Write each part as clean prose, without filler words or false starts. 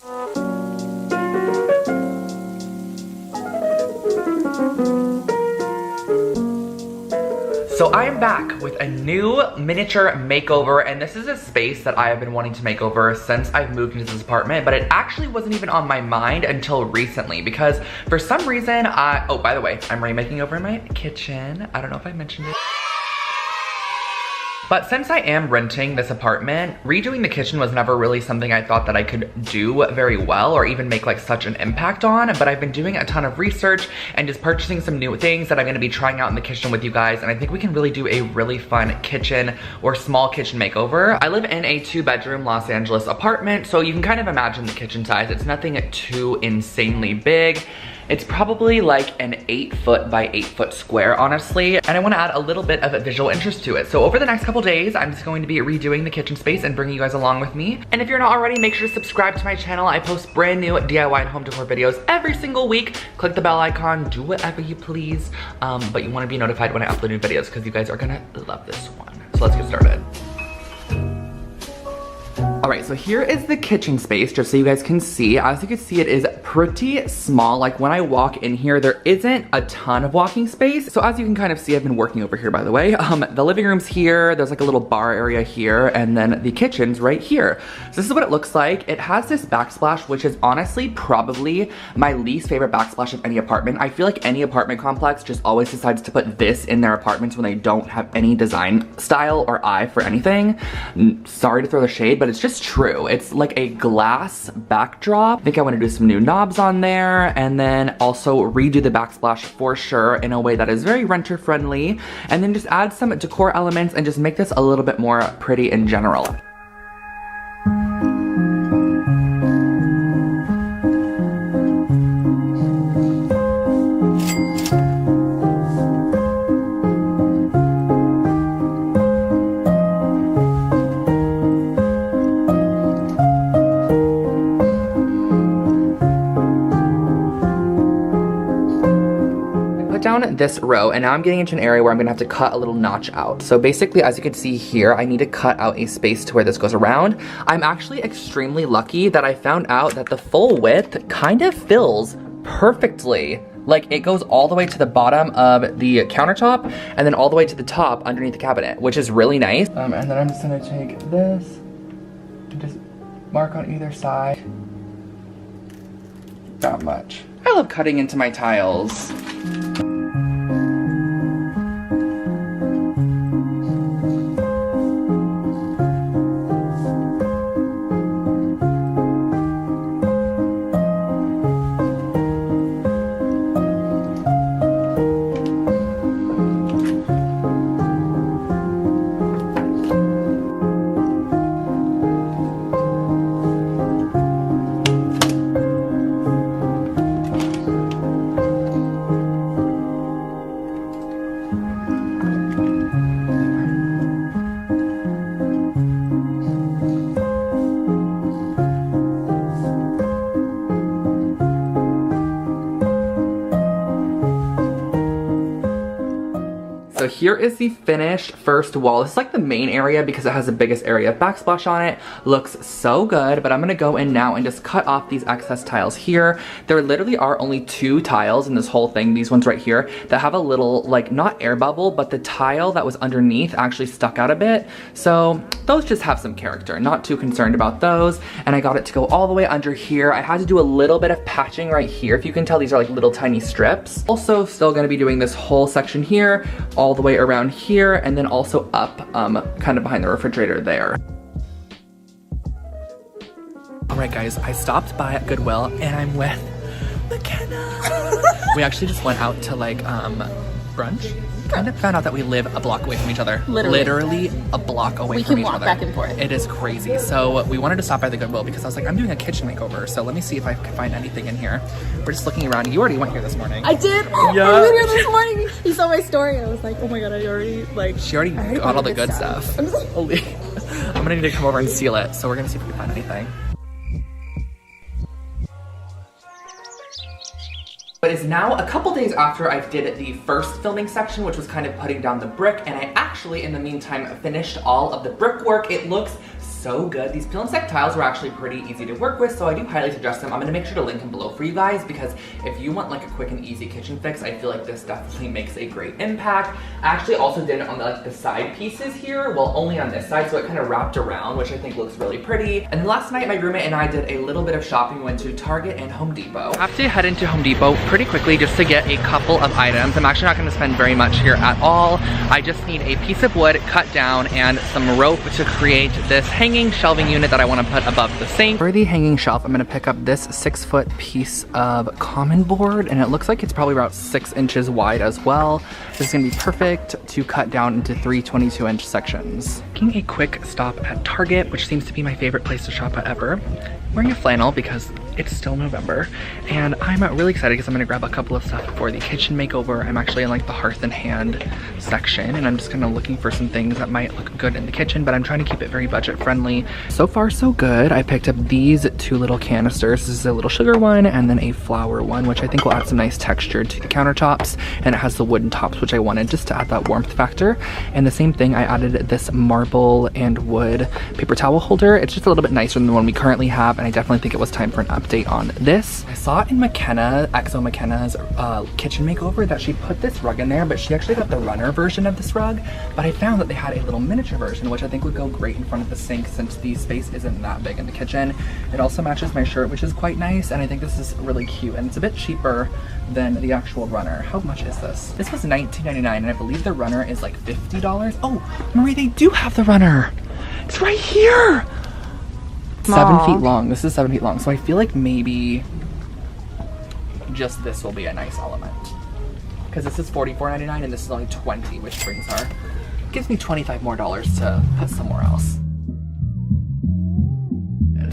So I am back with a new miniature makeover, and this is a space that I have been wanting to make over since I've moved into this apartment, but it actually wasn't even on my mind until recently because for some reason oh, by the way, I'm remaking over my kitchen. I don't know if I mentioned it. But since I am renting this apartment, redoing the kitchen was never really something I thought that I could do very well or even make like such an impact on, but I've been doing a ton of research and just purchasing some new things that I'm gonna be trying out in the kitchen with you guys, and I think we can really do a really fun kitchen or small kitchen makeover. I live in a 2-bedroom Los Angeles apartment, so you can kind of imagine the kitchen size. It's nothing too insanely big. It's probably like an 8-foot by 8-foot square, honestly, and I wanna add a little bit of a visual interest to it. So over the next couple days, I'm just going to be redoing the kitchen space and bringing you guys along with me. And if you're not already, make sure to subscribe to my channel. I post brand new DIY and home decor videos every single week. Click the bell icon, do whatever you please, but you wanna be notified when I upload new videos because you guys are gonna love this one. So let's get started. All right, so here is the kitchen space, just so you guys can see. As you can see, it is pretty small. Like when I walk in here, there isn't a ton of walking space. So as you can kind of see, I've been working over here, by the way. The living room's here, there's like a little bar area here, and then the kitchen's right here. So this is what it looks like. It has this backsplash, which is honestly probably my least favorite backsplash of any apartment. I feel like any apartment complex just always decides to put this in their apartments when they don't have any design style or eye for anything. Sorry to throw the shade, but it's just true. It's like a glass backdrop. I think I want to do some new knobs on there and then also redo the backsplash for sure in a way that is very renter friendly, and then just add some decor elements and just make this a little bit more pretty in general. Down this row, and now I'm getting into an area where I'm gonna have to cut a little notch out. So basically, as you can see here, I need to cut out a space to where this goes around. I'm actually extremely lucky that I found out that the full width kind of fills perfectly. Like it goes all the way to the bottom of the countertop and then all the way to the top underneath the cabinet, which is really nice. And then I'm just gonna take this and just mark on either side. Not much. I love cutting into my tiles. So here is the finished first wall. This is like the main area because it has the biggest area of backsplash on it. Looks so good, but I'm gonna go in now and just cut off these excess tiles here. There literally are only 2 tiles in this whole thing, these ones right here, that have a little, like, not air bubble, but the tile that was underneath actually stuck out a bit. So those just have some character. Not too concerned about those. And I got it to go all the way under here. I had to do a little bit of patching right here. If you can tell, these are like little tiny strips. Also still gonna be doing this whole section here, all the way around here, and then also up kind of behind the refrigerator there. All right guys, I stopped by at Goodwill and I'm with McKenna. We actually just went out to like brunch. Kind of found out that we live a block away from each other. Literally a block away from each other. We can walk back and forth. It is crazy. So we wanted to stop by the Goodwill because I was like, I'm doing a kitchen makeover, so let me see if I can find anything in here. We're just looking around. You already went here this morning. I did. Yeah. I was here this morning. You saw my story. I was like, oh my god, I already like. She already got all the good stuff. I'm gonna need to come over and seal it. So we're gonna see if we can find anything. But it's now a couple days after I did the first filming section, which was kind of putting down the brick, and I actually, in the meantime, finished all of the brickwork. It looks so good. These peel and stick tiles were actually pretty easy to work with, so I do highly suggest them. I'm gonna make sure to link them below for you guys, because if you want like a quick and easy kitchen fix, I feel like this definitely makes a great impact. I actually also did it on the side pieces here, well, only on this side, so it kind of wrapped around, which I think looks really pretty. And then last night, my roommate and I did a little bit of shopping. We went to Target and Home Depot. I have to head into Home Depot pretty quickly just to get a couple of items. I'm actually not gonna spend very much here at all. I just need a piece of wood cut down and some rope to create this hanging shelving unit that I want to put above the sink. For the hanging shelf, I'm going to pick up this 6-foot piece of common board, and it looks like it's probably about 6 inches wide as well. This is going to be perfect to cut down into 3 22-inch sections. Making a quick stop at Target, which seems to be my favorite place to shop at ever. I'm wearing a flannel because it's still November, and I'm really excited because I'm gonna grab a couple of stuff for the kitchen makeover. I'm actually in like the hearth and hand section, and I'm just kind of looking for some things that might look good in the kitchen, but I'm trying to keep it very budget friendly. So far so good. I picked up these 2 little canisters. This is a little sugar one and then a flour one, which I think will add some nice texture to the countertops, and it has the wooden tops, which I wanted just to add that warmth factor. And the same thing, I added this marble and wood paper towel holder. It's just a little bit nicer than the one we currently have, and I definitely think it was time for an update on this. I saw it in Exo McKenna's kitchen makeover that she put this rug in there, but she actually got the runner version of this rug. But I found that they had a little miniature version, which I think would go great in front of the sink since the space isn't that big in the kitchen. It also matches my shirt, which is quite nice, and I think this is really cute, and it's a bit cheaper than the actual runner. How much is this? This was $19.99, and I believe the runner is like $50. Oh, Marie, they do have the runner. It's right here. 7 feet long. This is 7 feet long, so I feel like maybe just this will be a nice element, because this is $44.99 and this is only $20, which gives me $25 more to put somewhere else.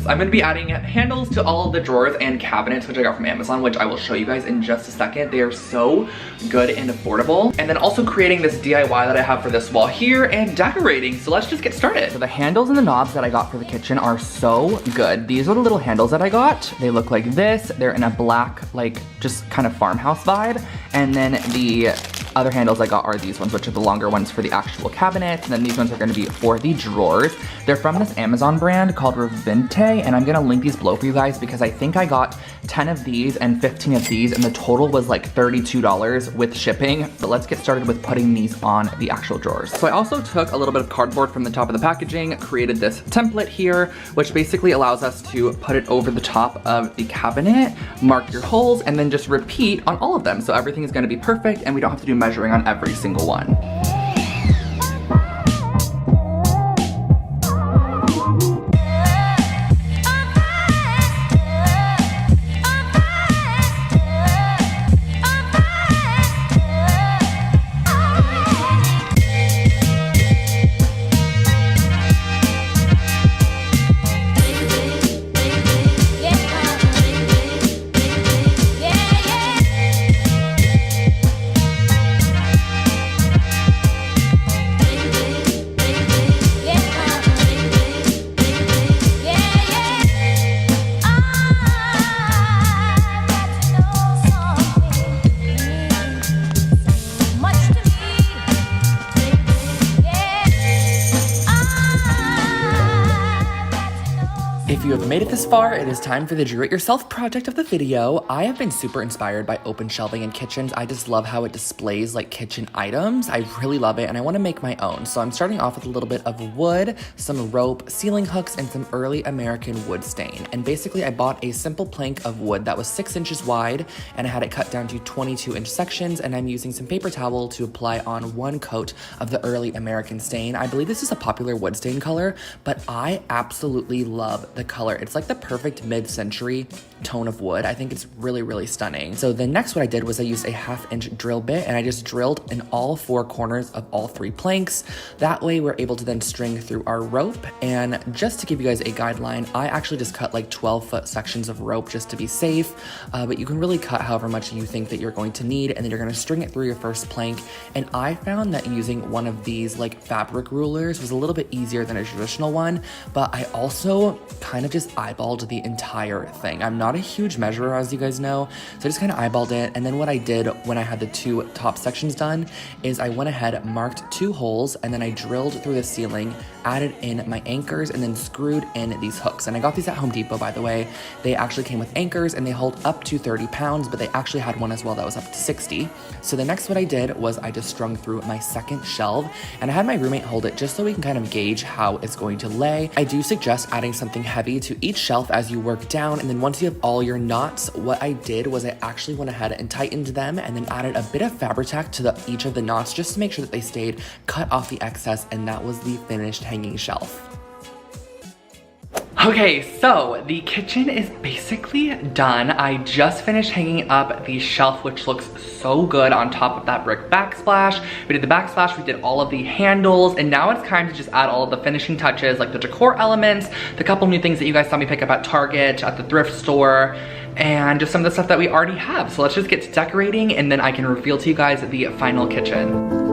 I'm going to be adding handles to all of the drawers and cabinets, which I got from Amazon, which I will show you guys in just a second. They are so good and affordable. And then also creating this DIY that I have for this wall here and decorating. So let's just get started. So the handles and the knobs that I got for the kitchen are so good. These are the little handles that I got. They look like this. They're in a black, like just kind of farmhouse vibe. And then the other handles I got are these ones, which are the longer ones for the actual cabinets. And then these ones are gonna be for the drawers. They're from this Amazon brand called Revinte, and I'm gonna link these below for you guys because I think I got 10 of these and 15 of these, and the total was like $32 with shipping. But let's get started with putting these on the actual drawers. So I also took a little bit of cardboard from the top of the packaging, created this template here, which basically allows us to put it over the top of the cabinet, mark your holes, and then just repeat on all of them. So everything is gonna be perfect, and we don't have to do measuring on every single one. If you have made it this far, it is time for the do-it-yourself project of the video. I have been super inspired by open shelving in kitchens. I just love how it displays like kitchen items. I really love it, and I want to make my own. So I'm starting off with a little bit of wood, some rope, ceiling hooks, and some early American wood stain. And basically I bought a simple plank of wood that was 6 inches wide, and I had it cut down to 22-inch sections, and I'm using some paper towel to apply on 1 coat of the early American stain. I believe this is a popular wood stain color, but I absolutely love the color. It's like the perfect mid-century tone of wood. I think it's really, really stunning. So then next what I did was I used a 1/2-inch drill bit, and I just drilled in all 4 corners of all 3 planks. That way we're able to then string through our rope. And just to give you guys a guideline, I actually just cut like 12-foot sections of rope just to be safe, but you can really cut however much you think that you're going to need, and then you're going to string it through your first plank. And I found that using one of these like fabric rulers was a little bit easier than a traditional one, but I also kind of just eyeballed the entire thing. I'm not a huge measurer, as you guys know, so I just kind of eyeballed it. And then what I did when I had the 2 top sections done is I went ahead, marked 2 holes, and then I drilled through the ceiling, added in my anchors, and then screwed in these hooks. And I got these at Home Depot, by the way. They actually came with anchors, and they hold up to 30 pounds, but they actually had one as well that was up to 60. So the next what I did was I just strung through my second shelf, and I had my roommate hold it just so we can kind of gauge how it's going to lay. I do suggest adding something heavy to each shelf as you work down, and then once you have all your knots, what I did was I actually went ahead and tightened them and then added a bit of fabric tack to each of the knots just to make sure that they stayed, cut off the excess, and that was the finished hanging shelf. Okay, so the kitchen is basically done. I just finished hanging up the shelf, which looks so good on top of that brick backsplash. We did the backsplash, we did all of the handles, and now it's time to just add all of the finishing touches, like the decor elements, the couple new things that you guys saw me pick up at Target, at the thrift store, and just some of the stuff that we already have. So let's just get to decorating, and then I can reveal to you guys the final kitchen.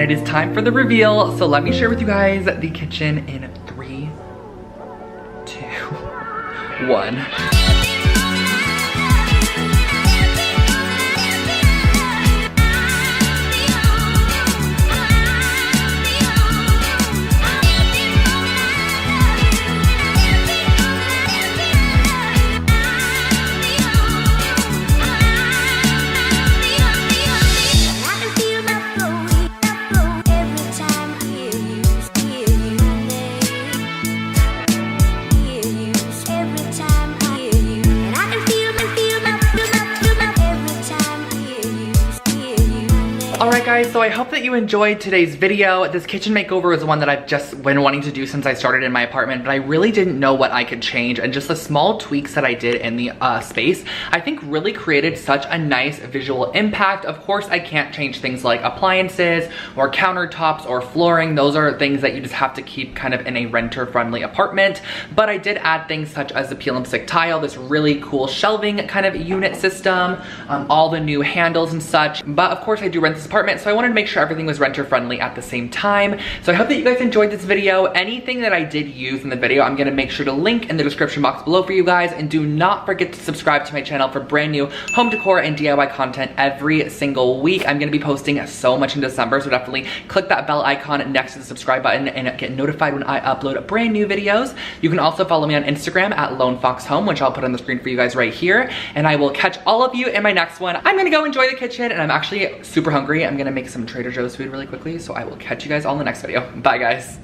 It is time for the reveal, so let me share with you guys the kitchen in 3, 2, 1. Alright guys, so I hope that you enjoyed today's video. This kitchen makeover is one that I've just been wanting to do since I started in my apartment, but I really didn't know what I could change, and just the small tweaks that I did in the space, I think really created such a nice visual impact. Of course, I can't change things like appliances or countertops or flooring. Those are things that you just have to keep kind of in a renter-friendly apartment, but I did add things such as the peel and stick tile, this really cool shelving kind of unit system, all the new handles and such. But of course, I do rent this apartment, so I wanted to make sure everything was renter friendly at the same time. So I hope that you guys enjoyed this video. Anything that I did use in the video, I'm gonna make sure to link in the description box below for you guys, and do not forget to subscribe to my channel for brand new home decor and DIY content every single week. I'm gonna be posting so much in December, so definitely click that bell icon next to the subscribe button and get notified when I upload brand new videos. You can also follow me on Instagram at LoneFoxHome, which I'll put on the screen for you guys right here, and I will catch all of you in my next one. I'm gonna go enjoy the kitchen, and I'm actually super hungry. I'm gonna make some Trader Joe's food really quickly, so I will catch you guys all in the next video. Bye guys.